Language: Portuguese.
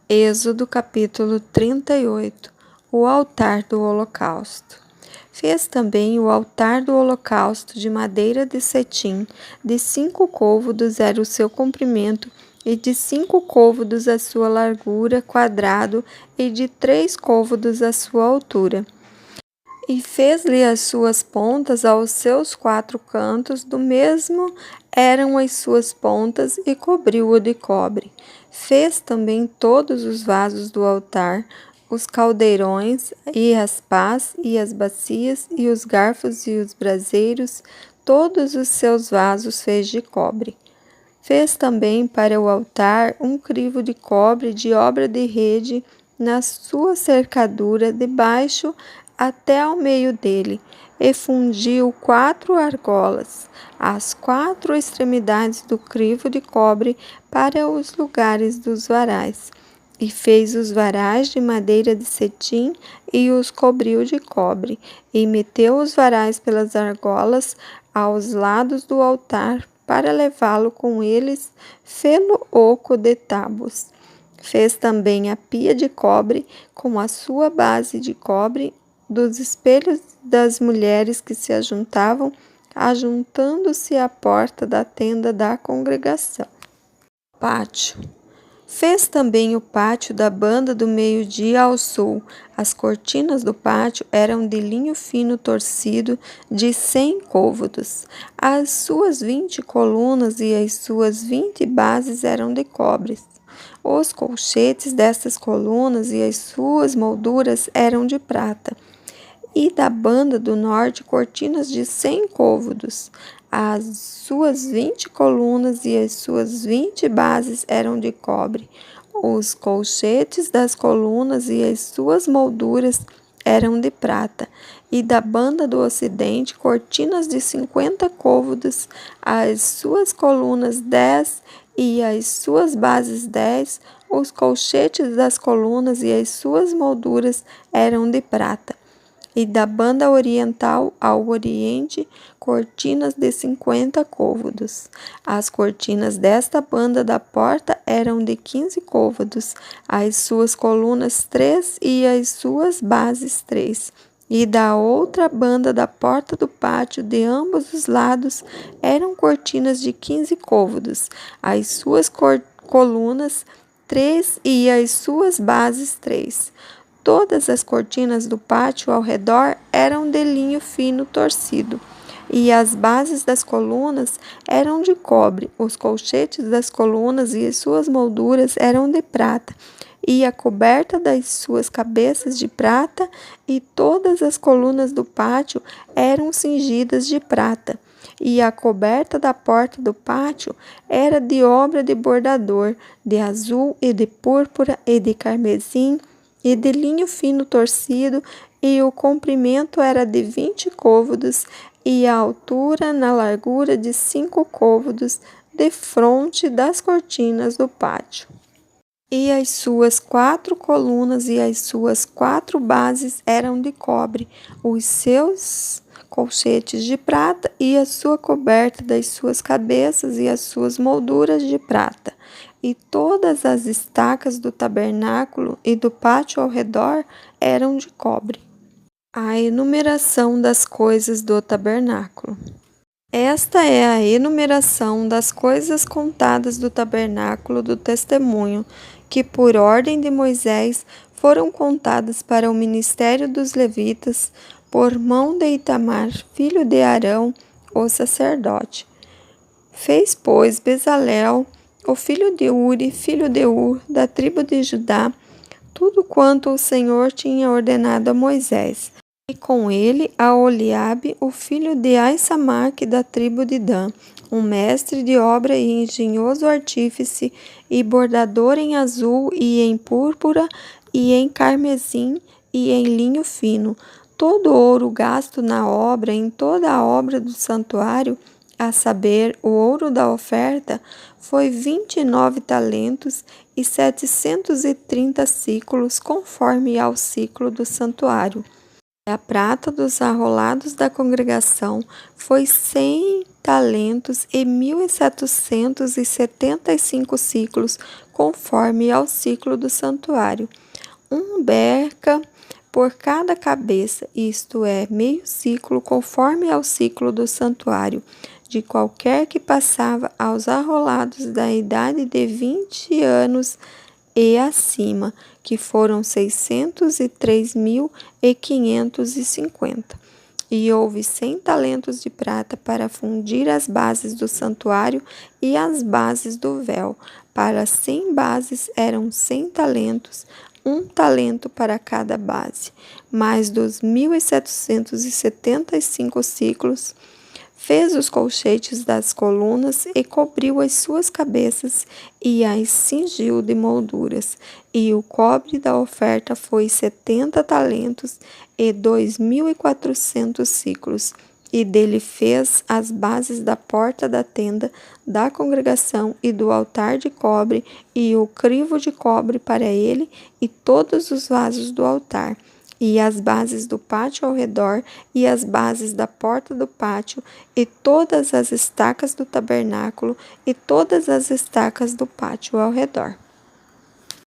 Êxodo capítulo 38. O altar do holocausto. Fez também o altar do holocausto de madeira de cetim, de 5 côvados era o seu comprimento, e de 5 côvados a sua largura, quadrado, e de 3 côvados a sua altura. E fez-lhe as suas pontas aos seus 4 cantos, do mesmo eram as suas pontas, e cobriu-o de cobre. Fez também todos os vasos do altar, os caldeirões, e as pás, e as bacias, e os garfos, e os braseiros, todos os seus vasos fez de cobre. Fez também para o altar um crivo de cobre de obra de rede, na sua cercadura, debaixo até ao meio dele, e fundiu 4 argolas, as 4 extremidades do crivo de cobre, para os lugares dos varais. E fez os varais de madeira de cetim, e os cobriu de cobre, e meteu os varais pelas argolas aos lados do altar, para levá-lo com eles, fê-lo oco de tábuas. Fez também a pia de cobre, com a sua base de cobre, dos espelhos das mulheres que se ajuntavam, ajuntando-se à porta da tenda da congregação. Pátio. Fez também o pátio da banda do meio-dia ao sul. As cortinas do pátio eram de linho fino torcido, de 100 côvados. As suas 20 colunas e as suas 20 bases eram de cobre. Os colchetes dessas colunas e as suas molduras eram de prata. E da banda do norte, cortinas de 100 côvados. As suas 20 colunas e as suas 20 bases eram de cobre. Os colchetes das colunas e as suas molduras eram de prata. E da banda do ocidente, cortinas de 50 côvados, as suas colunas 10 e as suas bases 10. Os colchetes das colunas e as suas molduras eram de prata. E da banda oriental ao oriente, cortinas de 50 côvados. As cortinas desta banda da porta eram de 15 côvados, as suas colunas 3 e as suas bases 3. E da outra banda da porta do pátio, de ambos os lados, eram cortinas de 15 côvados, as suas colunas 3 e as suas bases 3. Todas as cortinas do pátio ao redor eram de linho fino torcido, e as bases das colunas eram de cobre. Os colchetes das colunas e as suas molduras eram de prata, e a coberta das suas cabeças de prata, e todas as colunas do pátio eram cingidas de prata. E a coberta da porta do pátio era de obra de bordador, de azul e de púrpura e de carmesim, e de linho fino torcido, e o comprimento era de 20 côvados, e a altura na largura de 5 côvados, defronte das cortinas do pátio. E as suas 4 colunas e as suas 4 bases eram de cobre, os seus colchetes de prata, e a sua coberta das suas cabeças e as suas molduras de prata. E todas as estacas do tabernáculo e do pátio ao redor eram de cobre. A enumeração das coisas do tabernáculo. Esta é a enumeração das coisas contadas do tabernáculo do testemunho, que por ordem de Moisés foram contadas para o ministério dos levitas, por mão de Itamar, filho de Arão, o sacerdote. Fez, pois, Bezalel, o filho de Uri, filho de Ur, da tribo de Judá, tudo quanto o Senhor tinha ordenado a Moisés. E com ele a Oliabe, o filho de Aisamaque, da tribo de Dan, um mestre de obra e engenhoso artífice, e bordador em azul e em púrpura e em carmesim e em linho fino. Todo o ouro gasto na obra, em toda a obra do santuário, a saber, o ouro da oferta, foi 29 talentos e 730 siclos, conforme ao ciclo do santuário. A prata dos arrolados da congregação foi 100 talentos e 1.775 ciclos, conforme ao ciclo do santuário. Um berca por cada cabeça, isto é, meio ciclo, conforme ao ciclo do santuário, de qualquer que passava aos arrolados da idade de 20 anos e acima, que foram 603.550. E houve 100 talentos de prata para fundir as bases do santuário e as bases do véu. Para 100 bases eram 100 talentos, um talento para cada base. Mais dos 1.775 ciclos, fez os colchetes das colunas e cobriu as suas cabeças e as cingiu de molduras. E o cobre da oferta foi 70 talentos e 2.400 ciclos. E dele fez as bases da porta da tenda da congregação e do altar de cobre e o crivo de cobre para ele e todos os vasos do altar, e as bases do pátio ao redor, e as bases da porta do pátio, e todas as estacas do tabernáculo, e todas as estacas do pátio ao redor.